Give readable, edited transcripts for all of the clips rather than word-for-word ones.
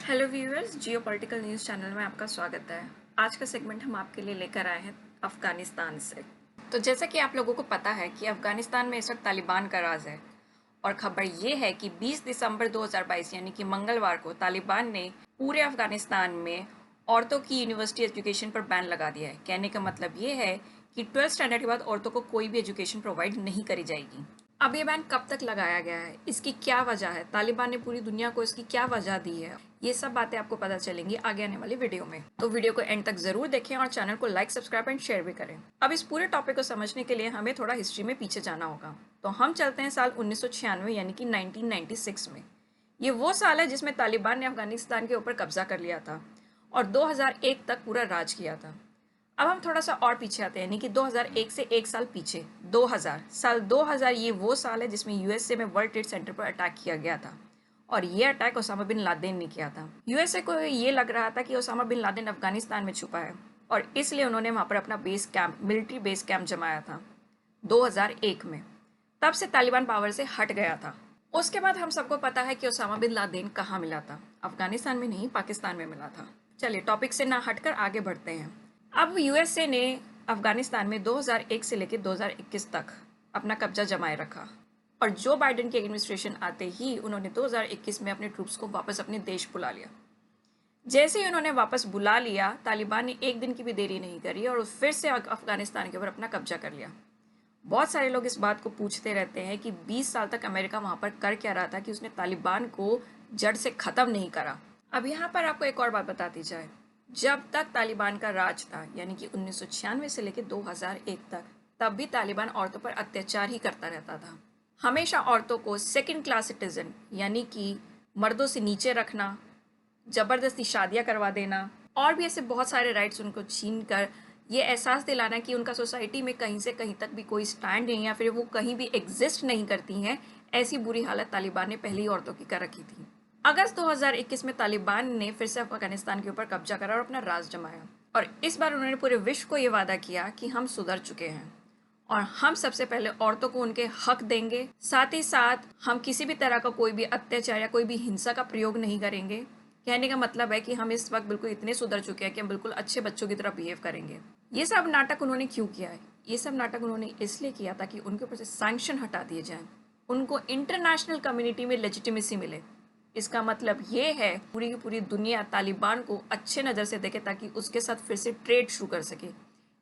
Hello viewers, geopolitical news channel में आपका स्वागत है। आज का सेगमेंट हम आपके लिए लेकर आए हैं अफ़गानिस्तान से। तो जैसा कि आप लोगों को पता है कि अफ़गानिस्तान में इस वक्त तालिबान का राज है और खबर ये है कि 20 दिसंबर 2022 यानी कि मंगलवार को तालिबान ने पूरे अफ़गानिस्तान में औरतों की यूनिवर्सिटी एजुकेशन पर बैन लगा दिया है। कहने का मतलब ये है कि 12th स्टैंडर्ड के बाद औरतों को कोई भी एजुकेशन प्रोवाइड नहीं करी जाएगी। अब ये बैन कब तक लगाया गया है, इसकी क्या वजह है, तालिबान ने पूरी दुनिया को इसकी क्या वजह दी है, ये सब बातें आपको पता चलेंगी आगे आने वाली वीडियो में। तो वीडियो को एंड तक जरूर देखें और चैनल को लाइक, सब्सक्राइब एंड शेयर भी करें। अब इस पूरे टॉपिक को समझने के लिए हमें थोड़ा हिस्ट्री में पीछे जाना होगा। तो हम चलते हैं साल 1996 यानी कि 1996 में। ये वो साल है जिसमें तालिबान ने अफगानिस्तान के ऊपर कब्जा कर लिया था और 2001 तक पूरा राज किया था। अब हम थोड़ा सा और पीछे आते हैं, यानी कि 2001 से एक साल पीछे 2000 ये वो साल है जिसमें यूएसए में वर्ल्ड ट्रेड सेंटर पर अटैक किया गया था और ये अटैक ओसामा बिन लादेन ने किया था। यूएसए को ये लग रहा था कि ओसामा बिन लादेन अफगानिस्तान में छुपा है और इसलिए उन्होंने वहाँ पर अपना base camp, military base camp जमाया था 2001 में। तब से तालिबान पावर से हट गया था। उसके बाद हम सबको पता है कि ओसामा बिन लादेन कहाँ मिला था, अफगानिस्तान में नहीं, पाकिस्तान में मिला था। चलिए टॉपिक से ना हटकर आगे बढ़ते हैं। अब यूएसए ने अफगानिस्तान में 2001 से लेकर 2021 तक अपना कब्जा जमाए रखा और जो बाइडेन की एडमिनिस्ट्रेशन आते ही उन्होंने 2021 में अपने ट्रूप्स को वापस अपने देश बुला लिया। जैसे ही उन्होंने वापस बुला लिया, तालिबान ने एक दिन की भी देरी नहीं करी और फिर से अफगानिस्तान के ऊपर अपना कब्जा कर लिया। बहुत सारे लोग इस बात को पूछते रहते हैं कि 20 साल तक अमेरिका वहाँ पर कर क्या रहा था कि उसने तालिबान को जड़ से ख़त्म नहीं करा। अब यहाँ पर आपको एक और बात बताती जाए, जब तक तालिबान का राज था यानी कि 1996 से लेकर 2001 तक, तब भी तालिबान औरतों पर अत्याचार ही करता रहता था। हमेशा औरतों को सेकंड क्लास सिटीजन यानी कि मर्दों से नीचे रखना, ज़बरदस्ती शादियां करवा देना और भी ऐसे बहुत सारे राइट्स उनको छीन कर ये एहसास दिलाना कि उनका सोसाइटी में कहीं से कहीं तक भी कोई स्टैंड नहीं है या फिर वो कहीं भी एग्जिस्ट नहीं करती हैं, ऐसी बुरी हालत तालिबान ने पहले ही औरतों की कर रखी थी। अगस्त 2021 में तालिबान ने फिर से अफगानिस्तान के ऊपर कब्जा करा और अपना राज जमाया और इस बार उन्होंने पूरे विश्व को ये वादा किया कि हम सुधर चुके हैं और हम सबसे पहले औरतों को उनके हक देंगे, साथ ही साथ हम किसी भी तरह का कोई भी अत्याचार या कोई भी हिंसा का प्रयोग नहीं करेंगे। कहने का मतलब है कि हम इस वक्त बिल्कुल इतने सुधर चुके हैं कि हम बिल्कुल अच्छे बच्चों की तरह बिहेव करेंगे। ये सब नाटक उन्होंने क्यों किया है? ये सब नाटक उन्होंने इसलिए किया ताकि उनके ऊपर से सैंक्शन हटा दिए जाएं, उनको इंटरनेशनल कम्युनिटी में लेजिटिमेसी मिले। इसका मतलब ये है पूरी की पूरी दुनिया तालिबान को अच्छे नज़र से देखे ताकि उसके साथ फिर से ट्रेड शुरू कर सके,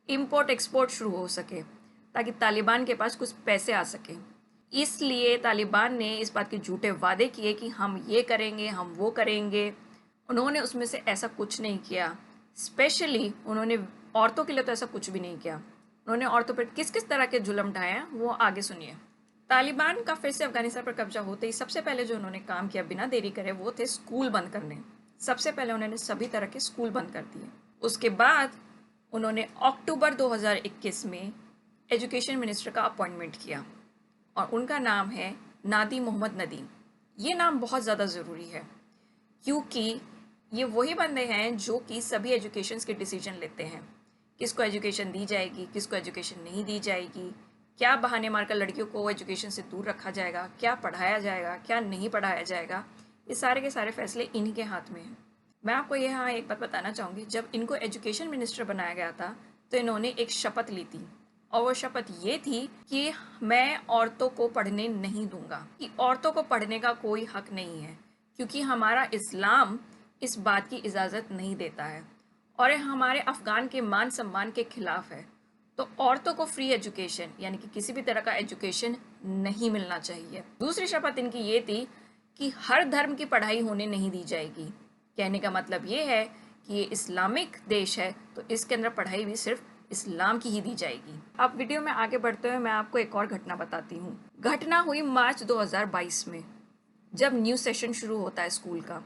इम्पोर्ट एक्सपोर्ट शुरू हो सके, ताकि तालिबान के पास कुछ पैसे आ सके। इसलिए तालिबान ने इस बात के झूठे वादे किए कि हम ये करेंगे, हम वो करेंगे। उन्होंने उसमें से ऐसा कुछ नहीं किया। स्पेशली उन्होंने औरतों के लिए तो ऐसा कुछ भी नहीं किया। उन्होंने औरतों पर किस किस तरह के जुल्म ढाए हैं वो आगे सुनिए। तालिबान का फिर से अफगानिस्तान पर कब्जा होते ही सबसे पहले जो उन्होंने काम किया बिना देरी करे वो थे स्कूल बंद करने। सबसे पहले उन्होंने सभी तरह के स्कूल बंद कर दिए। उसके बाद उन्होंने अक्टूबर 2021 में एजुकेशन मिनिस्टर का अपॉइंटमेंट किया और उनका नाम है नादी मोहम्मद नदीम। ये नाम बहुत ज़्यादा ज़रूरी है क्योंकि ये वही बंदे हैं जो कि सभी एजुकेशंस के डिसीजन लेते हैं, किसको एजुकेशन दी जाएगी, किसको एजुकेशन नहीं दी जाएगी, क्या बहाने मारकर लड़कियों को एजुकेशन से दूर रखा जाएगा, क्या पढ़ाया जाएगा, क्या नहीं पढ़ाया जाएगा। ये सारे के सारे फैसले इन्हीं के हाथ में हैं। मैं आपको यहाँ एक बात बताना चाहूँगी, जब इनको एजुकेशन मिनिस्टर बनाया गया था तो इन्होंने एक शपथ ली थी और वो शपथ ये थी कि मैं औरतों को पढ़ने नहीं दूंगा, कि औरतों को पढ़ने का कोई हक नहीं है क्योंकि हमारा इस्लाम इस बात की इजाज़त नहीं देता है और ये हमारे अफ़गान के मान सम्मान के खिलाफ है। तो औरतों को फ्री एजुकेशन यानी कि किसी भी तरह का एजुकेशन नहीं मिलना चाहिए। दूसरी शपथ इनकी ये थी कि हर धर्म की पढ़ाई होने नहीं दी जाएगी। कहने का मतलब ये है कि ये इस्लामिक देश है तो इसके अंदर पढ़ाई भी सिर्फ इस्लाम की ही दी जाएगी। अब वीडियो में आगे बढ़ते हुए मैं आपको एक और घटना बताती हूँ। घटना हुई मार्च 2022 में, जब न्यू सेशन शुरू होता है स्कूल का।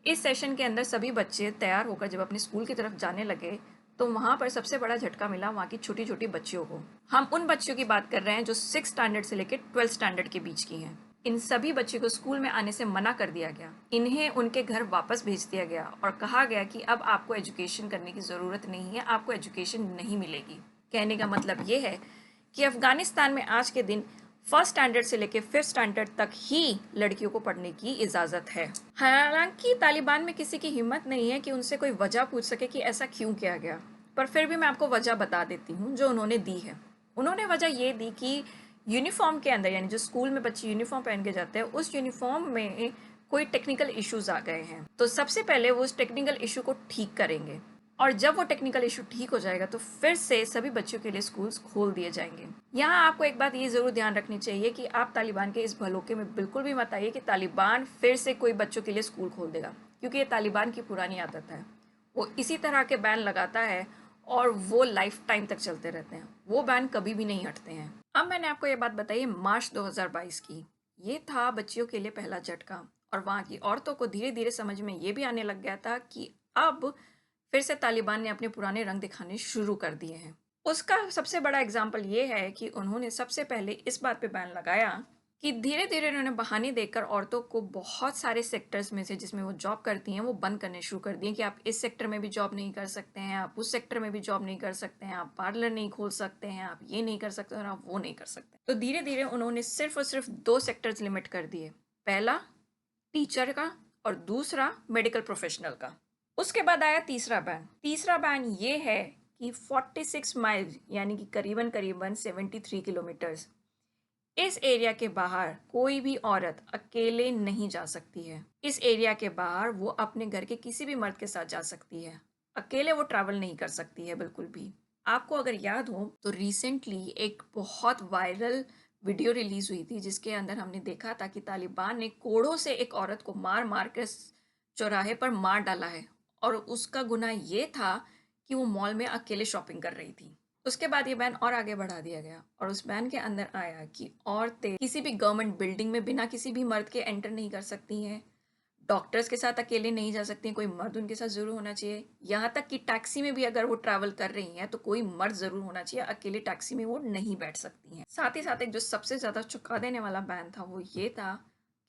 इस सेशन के अंदर सभी बच्चे तैयार होकर जब अपने स्कूल की तरफ जाने लगे तो वहाँ पर सबसे बड़ा झटका मिला वहाँ की छोटी छोटी बच्चियों को। हम उन बच्चियों की बात कर रहे हैं जो 6 स्टैंडर्ड से लेकर 12th स्टैंडर्ड के बीच की हैं। इन सभी बच्चों को स्कूल में आने से मना कर दिया गया, इन्हें उनके घर वापस भेज दिया गया और कहा गया कि अब आपको एजुकेशन करने की ज़रूरत नहीं है, आपको एजुकेशन नहीं मिलेगी। कहने का मतलब ये है कि अफ़गानिस्तान में आज के दिन फर्स्ट स्टैंडर्ड से लेकर 5th स्टैंडर्ड तक ही लड़कियों को पढ़ने की इजाज़त है। हालांकि तालिबान में किसी की हिम्मत नहीं है कि उनसे कोई वजह पूछ सके कि ऐसा क्यों किया गया, पर फिर भी मैं आपको वजह बता देती हूँ जो उन्होंने दी है। उन्होंने वजह ये दी कि यूनिफॉर्म के अंदर, यानी जो स्कूल में बच्चे यूनिफॉर्म पहन के जाते हैं, उस यूनिफॉर्म में कोई टेक्निकल इश्यूज आ गए हैं, तो सबसे पहले वो उस टेक्निकल इशू को ठीक करेंगे, और जब वो टेक्निकल इशू ठीक हो जाएगा तो फिर से सभी बच्चों के लिए स्कूल्स खोल दिए जाएंगे। यहाँ आपको एक बात ये ज़रूर ध्यान रखनी चाहिए कि आप तालिबान के इस भलोके में बिल्कुल भी मत आइए कि तालिबान फिर से कोई बच्चों के लिए स्कूल खोल देगा, क्योंकि ये तालिबान की पुरानी आदत है। वो इसी तरह के बैन लगाता है और वो लाइफ टाइम तक चलते रहते हैं, वो बैन कभी भी नहीं हटते हैं। अब मैंने आपको ये बात बताई मार्च 2022 की। ये था बच्चियों के लिए पहला झटका, और वहाँ की औरतों को धीरे धीरे समझ में ये भी आने लग गया था कि अब फिर से तालिबान ने अपने पुराने रंग दिखाने शुरू कर दिए हैं। उसका सबसे बड़ा एग्जाम्पल ये है कि उन्होंने सबसे पहले इस बात पे बैन लगाया कि धीरे धीरे उन्होंने बहाने देकर औरतों को बहुत सारे सेक्टर्स में से जिसमें वो जॉब करती हैं वो बंद करने शुरू कर दिए कि आप इस सेक्टर में भी जॉब नहीं कर सकते हैं, आप उस सेक्टर में भी जॉब नहीं कर सकते हैं, आप पार्लर नहीं खोल सकते हैं, आप ये नहीं कर सकते और आप वो नहीं कर सकते। तो धीरे धीरे उन्होंने सिर्फ और सिर्फ 2 सेक्टर्स लिमिट कर दिए, पहला टीचर का और दूसरा मेडिकल प्रोफेशनल का। उसके बाद आया तीसरा बैन। तीसरा बैन ये है कि 46 माइल यानी कि करीबन करीबन 73 किलोमीटर्स इस एरिया के बाहर कोई भी औरत अकेले नहीं जा सकती है। इस एरिया के बाहर वो अपने घर के किसी भी मर्द के साथ जा सकती है, अकेले वो ट्रैवल नहीं कर सकती है बिल्कुल भी। आपको अगर याद हो तो रिसेंटली एक बहुत वायरल वीडियो रिलीज हुई थी जिसके अंदर हमने देखा था कि तालिबान ने कोड़ों से एक औरत को मार मार कर चौराहे पर मार डाला है, और उसका गुनाह ये था कि वो मॉल में अकेले शॉपिंग कर रही थी। उसके बाद ये बैन और आगे बढ़ा दिया गया, और उस बैन के अंदर आया कि औरतें किसी भी गवर्नमेंट बिल्डिंग में बिना किसी भी मर्द के एंटर नहीं कर सकती हैं, डॉक्टर्स के साथ अकेले नहीं जा सकती हैं, कोई मर्द उनके साथ ज़रूर होना चाहिए। यहाँ तक कि टैक्सी में भी अगर वो ट्रैवल कर रही हैं तो कोई मर्द ज़रूर होना चाहिए, अकेले टैक्सी में वो नहीं बैठ सकती हैं। साथ ही साथ एक जो सबसे ज़्यादा चौंका देने वाला बैन था वो ये था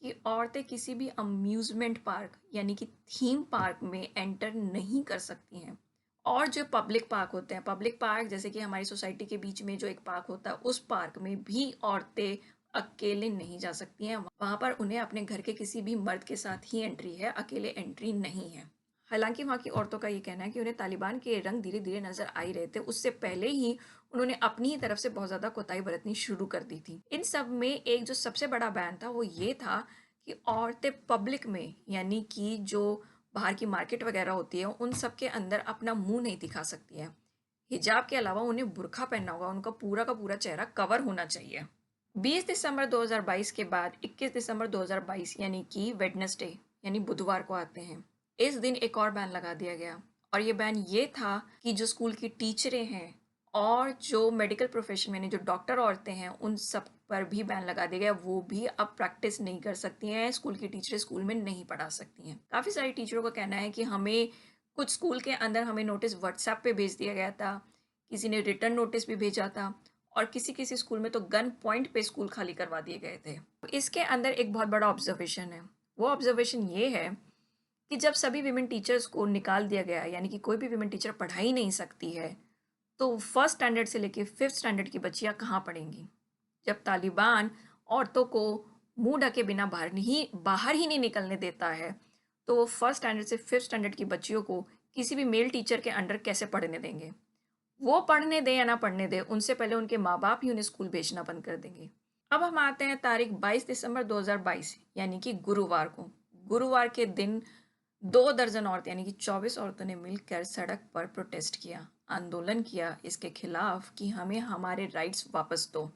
कि औरतें किसी भी अम्यूज़मेंट पार्क यानी कि थीम पार्क में एंटर नहीं कर सकती हैं। और जो पब्लिक पार्क होते हैं, पब्लिक पार्क जैसे कि हमारी सोसाइटी के बीच में जो एक पार्क होता है, उस पार्क में भी औरतें अकेले नहीं जा सकती हैं। वहाँ पर उन्हें अपने घर के किसी भी मर्द के साथ ही एंट्री है, अकेले एंट्री नहीं है। हालांकि वहाँ की औरतों का ये कहना है कि उन्हें तालिबान के रंग धीरे धीरे नजर आ ही रहे थे, उससे पहले ही उन्होंने अपनी ही तरफ से बहुत ज़्यादा कोताही बरतनी शुरू कर दी थी। इन सब में एक जो सबसे बड़ा बैन था वो ये था कि औरतें पब्लिक में, यानी कि जो बाहर की मार्केट वगैरह होती है, उन सब के अंदर अपना मुंह नहीं दिखा सकती हैं। हिजाब के अलावा उन्हें बुर्का पहनना होगा, उनका पूरा का पूरा चेहरा कवर होना चाहिए। 20 दिसंबर 2022 के बाद 21 दिसंबर 2022 यानी कि वेडनेसडे यानी बुधवार को आते हैं, इस दिन एक और बैन लगा दिया गया, और ये बैन ये था कि जो स्कूल की टीचरें हैं और जो मेडिकल प्रोफेशन में जो डॉक्टर औरतें हैं उन सब पर भी बैन लगा दिया गया। वो भी अब प्रैक्टिस नहीं कर सकती हैं, स्कूल की टीचरें स्कूल में नहीं पढ़ा सकती हैं। काफ़ी सारी टीचरों का कहना है कि हमें कुछ स्कूल के अंदर हमें नोटिस व्हाट्सएप पे भेज दिया गया था, किसी ने रिटर्न नोटिस भी भेजा था, और किसी किसी स्कूल में तो गन पॉइंट पे स्कूल खाली करवा दिए गए थे। इसके अंदर एक बहुत बड़ा ऑब्जर्वेशन है। वो ऑब्जर्वेशन ये है कि जब सभी विमेन टीचर्स को निकाल दिया गया, यानी कि कोई भी विमेन टीचर पढ़ा ही नहीं सकती है, तो फर्स्ट स्टैंडर्ड से लेके 5th स्टैंडर्ड की बच्चियां कहाँ पढ़ेंगी? जब तालिबान औरतों को मुंह ढके बिना बाहर ही नहीं निकलने देता है, तो वो फर्स्ट स्टैंडर्ड से 5th स्टैंडर्ड की बच्चियों को किसी भी मेल टीचर के अंडर कैसे पढ़ने देंगे? वो पढ़ने दें या ना पढ़ने दें, उनसे पहले उनके माँ बाप ही उन्हें स्कूल भेजना बंद कर देंगे। अब हम आते हैं तारीख 22 दिसंबर 2022 यानी कि गुरुवार को। गुरुवार के दिन 2 दर्जन औरतें यानी कि 24 औरतों ने मिलकर सड़क पर प्रोटेस्ट किया, आंदोलन किया इसके खिलाफ कि हमें हमारे राइट्स वापस दो।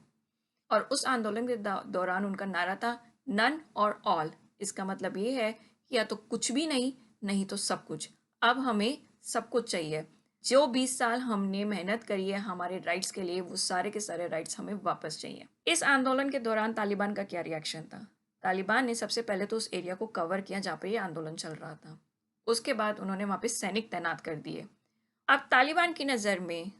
और उस आंदोलन के दौरान उनका नारा था नन और ऑल। इसका मतलब ये है कि या तो कुछ भी नहीं, नहीं तो सब कुछ। अब हमें सब कुछ चाहिए। जो 20 साल हमने मेहनत करी है हमारे राइट्स के लिए, वो सारे के सारे राइट्स हमें वापस चाहिए। इस आंदोलन के दौरान तालिबान का क्या रिएक्शन था? तालिबान ने सबसे पहले तो उस एरिया को कवर किया जहाँ पे ये आंदोलन चल रहा था। उसके बाद उन्होंने वहाँ पे सैनिक तैनात कर दिए। अब तालिबान की नज़र में,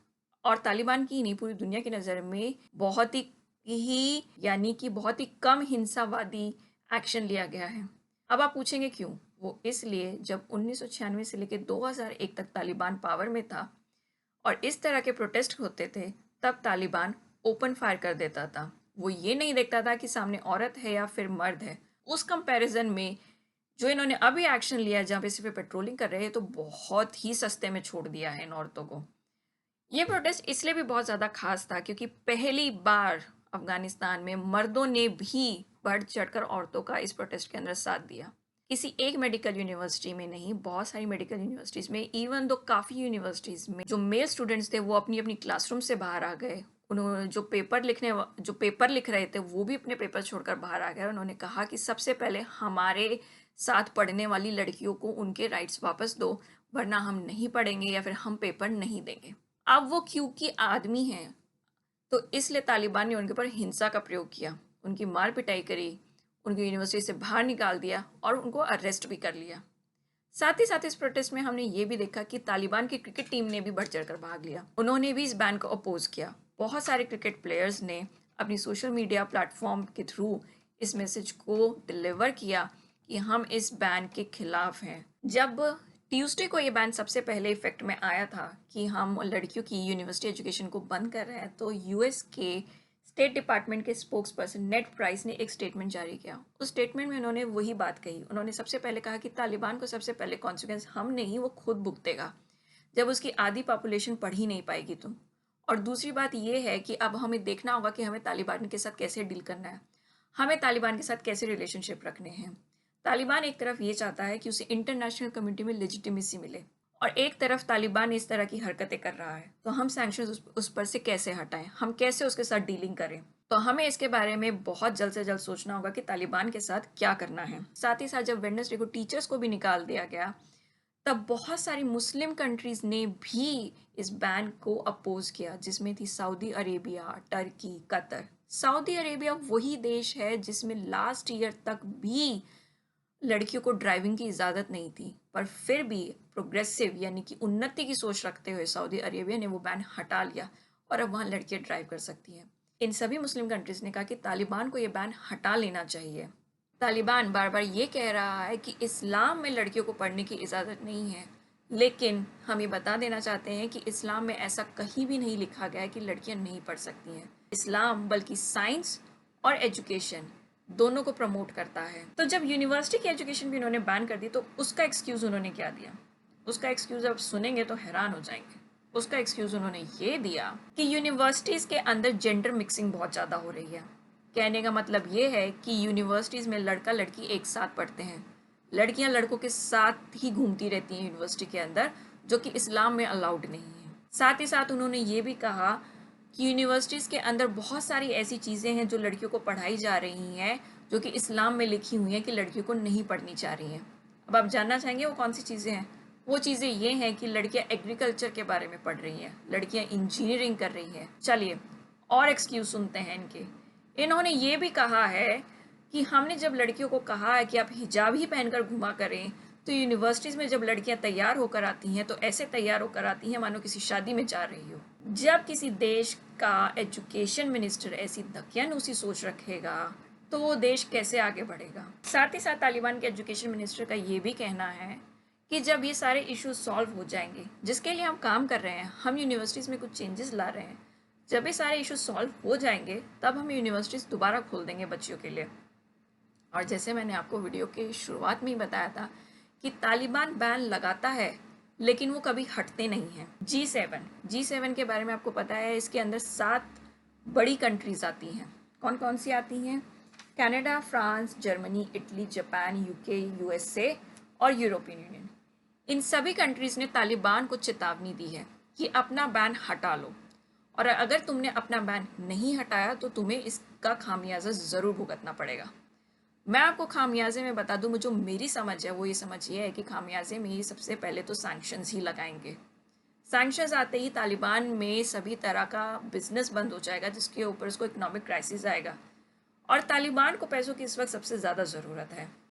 और तालिबान की नहीं पूरी दुनिया की नज़र में, बहुत ही यानी कि बहुत ही कम हिंसावादी एक्शन लिया गया है। अब आप पूछेंगे क्यों? वो इसलिए जब 1996 से लेकर 2001 तक तालिबान पावर में था और इस तरह के प्रोटेस्ट होते थे, तब तालिबान ओपन फायर कर देता था। वो ये नहीं देखता था कि सामने औरत है या फिर मर्द है। उस कंपैरिजन में जो इन्होंने अभी एक्शन लिया है, जहाँ पे सिर्फ पेट्रोलिंग कर रहे हैं, तो बहुत ही सस्ते में छोड़ दिया है इन औरतों को। ये प्रोटेस्ट इसलिए भी बहुत ज़्यादा खास था क्योंकि पहली बार अफगानिस्तान में मर्दों ने भी बढ़ चढ़कर औरतों का इस प्रोटेस्ट के अंदर साथ दिया। किसी एक मेडिकल यूनिवर्सिटी में नहीं, बहुत सारी मेडिकल यूनिवर्सिटीज़ में, इवन दो काफ़ी यूनिवर्सिटीज़ में जो मेल स्टूडेंट्स थे वो अपनी अपनी क्लासरूम से बाहर आ गए। उन्होंने जो पेपर लिख रहे थे वो भी अपने पेपर छोड़कर बाहर आ गए। उन्होंने कहा कि सबसे पहले हमारे साथ पढ़ने वाली लड़कियों को उनके राइट्स वापस दो, वरना हम नहीं पढ़ेंगे या फिर हम पेपर नहीं देंगे। अब वो क्योंकि आदमी हैं, तो इसलिए तालिबान ने उनके ऊपर हिंसा का प्रयोग किया, उनकी मार पिटाई करी, उनको यूनिवर्सिटी से बाहर निकाल दिया और उनको अरेस्ट भी कर लिया। साथ ही साथ इस प्रोटेस्ट में हमने ये भी देखा कि तालिबान की क्रिकेट टीम ने भी बढ़ चढ़कर भाग लिया। उन्होंने भी इस बैन को अपोज किया। बहुत सारे क्रिकेट प्लेयर्स ने अपनी सोशल मीडिया प्लेटफॉर्म के थ्रू इस मैसेज को डिलीवर किया कि हम इस बैन के खिलाफ हैं। जब ट्यूसडे को ये बैन सबसे पहले इफेक्ट में आया था कि हम लड़कियों की यूनिवर्सिटी एजुकेशन को बंद कर रहे हैं, तो यूएस के स्टेट डिपार्टमेंट के स्पोक्स पर्सन नेड प्राइस ने एक स्टेटमेंट जारी किया। उस स्टेटमेंट में उन्होंने वही बात कही। उन्होंने सबसे पहले कहा कि तालिबान को सबसे पहले कॉन्सिक्वेंस हम नहीं, वो खुद भुगतेगा जब उसकी आधी पॉपुलेशन पढ़ ही नहीं पाएगी तो। और दूसरी बात ये है कि अब हमें देखना होगा कि हमें तालिबान के साथ कैसे डील करना है, हमें तालिबान के साथ कैसे रिलेशनशिप रखने हैं। तालिबान एक तरफ ये चाहता है कि उसे इंटरनेशनल कम्युनिटी में लेजिटिमेसी मिले, और एक तरफ तालिबान इस तरह की हरकतें कर रहा है, तो हम सैंक्शंस उस पर से कैसे हटाएं, हम कैसे उसके साथ डीलिंग करें। तो हमें इसके बारे में बहुत जल्द से जल्द सोचना होगा कि तालिबान के साथ क्या करना है। साथ ही साथ जब वेडनेसडे को टीचर्स को भी निकाल दिया गया, तब बहुत सारी मुस्लिम कंट्रीज ने भी इस बैन को अपोज किया, जिसमें थी Saudi Arabia, Turkey, Qatar. Saudi Arabia वही देश है जिसमें लास्ट ईयर तक भी लड़कियों को ड्राइविंग की इजाज़त नहीं थी, पर फिर भी प्रोग्रेसिव यानी कि उन्नति की सोच रखते हुए सऊदी अरेबिया ने वो बैन हटा लिया और अब वहाँ लड़कियाँ ड्राइव कर सकती हैं। इन सभी मुस्लिम कंट्रीज़ ने कहा कि तालिबान को ये बैन हटा लेना चाहिए। तालिबान बार बार ये कह रहा है कि इस्लाम में लड़कियों को पढ़ने की इजाज़त नहीं है, लेकिन हम ये बता देना चाहते हैं कि इस्लाम में ऐसा कहीं भी नहीं लिखा गया है कि लड़कियां नहीं पढ़ सकती हैं। इस्लाम बल्कि साइंस और एजुकेशन दोनों को प्रमोट करता है। तो जब यूनिवर्सिटी की एजुकेशन भी उन्होंने बैन कर दी, तो उसका एक्सक्यूज़ उन्होंने क्या दिया? उसका एक्सक्यूज़ आप सुनेंगे तो हैरान हो जाएंगे। उसका एक्सक्यूज़ उन्होंने ये दिया कि यूनिवर्सिटीज़ के अंदर जेंडर मिक्सिंग बहुत ज़्यादा हो रही है। कहने का मतलब ये है कि यूनिवर्सिटीज़ में लड़का लड़की एक साथ पढ़ते हैं, लड़कियां लड़कों के साथ ही घूमती रहती हैं यूनिवर्सिटी के अंदर, जो कि इस्लाम में अलाउड नहीं है। साथ ही साथ उन्होंने ये भी कहा कि यूनिवर्सिटीज़ के अंदर बहुत सारी ऐसी चीज़ें हैं जो लड़कियों को पढ़ाई जा रही हैं, जो कि इस्लाम में लिखी हुई हैं कि लड़कियों को नहीं पढ़नी चाह रही हैं। अब आप जानना चाहेंगे वो कौन सी चीज़ें हैं? वो चीज़ें ये हैं कि लड़कियां एग्रीकल्चर के बारे में पढ़ रही हैं, लड़कियां इंजीनियरिंग कर रही हैं। चलिए और एक्सक्यूज़ सुनते हैं इनके। इन्होंने ये भी कहा है कि हमने जब लड़कियों को कहा है कि आप हिजाब ही पहनकर घुमा करें, तो यूनिवर्सिटीज़ में जब लड़कियां तैयार होकर आती हैं तो ऐसे तैयार होकर आती हैं मानो किसी शादी में जा रही हो। जब किसी देश का एजुकेशन मिनिस्टर ऐसी दकियानूसी सोच रखेगा, तो वो देश कैसे आगे बढ़ेगा। साथ ही साथ तालिबान के एजुकेशन मिनिस्टर का ये भी कहना है कि जब ये सारे इश्यूज सॉल्व हो जाएंगे, जिसके लिए हम काम कर रहे हैं, हम यूनिवर्सिटीज़ में कुछ चेंजेस ला रहे हैं, जब ये सारे इश्यूज सॉल्व हो जाएंगे तब हम यूनिवर्सिटीज़ दोबारा खोल देंगे बच्चियों के लिए। और जैसे मैंने आपको वीडियो के शुरुआत में ही बताया था कि तालिबान बैन लगाता है, लेकिन वो कभी हटते नहीं हैं। जी7 के बारे में आपको पता है, इसके अंदर 7 बड़ी कंट्रीज़ आती हैं। कौन कौन सी आती हैं? Canada, France, Germany, Italy, Japan, UK, USA और यूरोपियन यूनियन। इन सभी कंट्रीज़ ने तालिबान को चेतावनी दी है कि अपना बैन हटा लो, और अगर तुमने अपना बैन नहीं हटाया तो तुम्हें इसका खामियाजा ज़रूर भुगतना पड़ेगा। मैं आपको खामियाजे में बता दूं, जो मेरी समझ है वो ये समझ ये है कि खामियाजे में ही सबसे पहले तो सैंक्शंस ही लगाएंगे। सैंक्शंस आते ही तालिबान में सभी तरह का बिजनेस बंद हो जाएगा, जिसके ऊपर उसको इकोनॉमिक क्राइसिस आएगा, और तालिबान को पैसों की इस वक्त सबसे ज़्यादा ज़रूरत है।